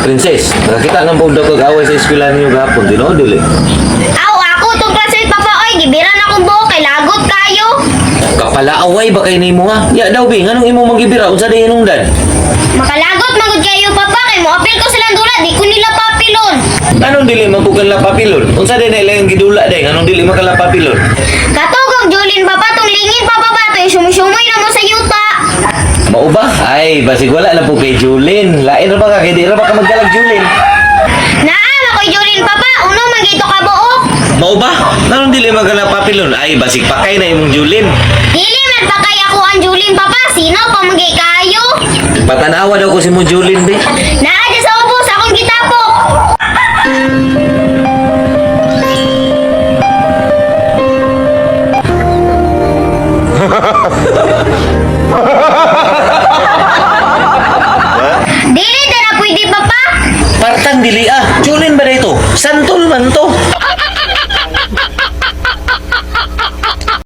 Princess, nakakita ng punta ko gaway sa eskwela niyo gapon, dinodol eh. Aw, ako tong classmate papa oy, gibiran akong buhok kay lagot kayo. Kapalaaway ba kayo nimo ha? Ya daw bing, anong imo magibira unsa day hinungdan? Makalagot magud kayo papa kay mo apil ko silang dula, di ko nila papilon. Anong dili magkukan la papilon? Unsa day na ilang gidula day? Anong dili makala papilon? Katugog Julin papa tong lingin papa ba to sumusumoy na mo sa yuta. Mao ba? Ay, basig wala na po kay Julin. Lain ra ba ka kay di ra ba ka magdalag Julin? Naa makoy Julin papa, uno magito ka buok. Mao ba? Anong dili magala papilon? Ay, basig pakay na imong Julin. Dili man pa kay ako ang Julin papa, sino pa magay kayo? Patanawa daw ko si mo Julin be. Naa di sa ubos akong gitapok. Dili na pwede papa. Partang dili ah. Julin ba dito? Santol man to.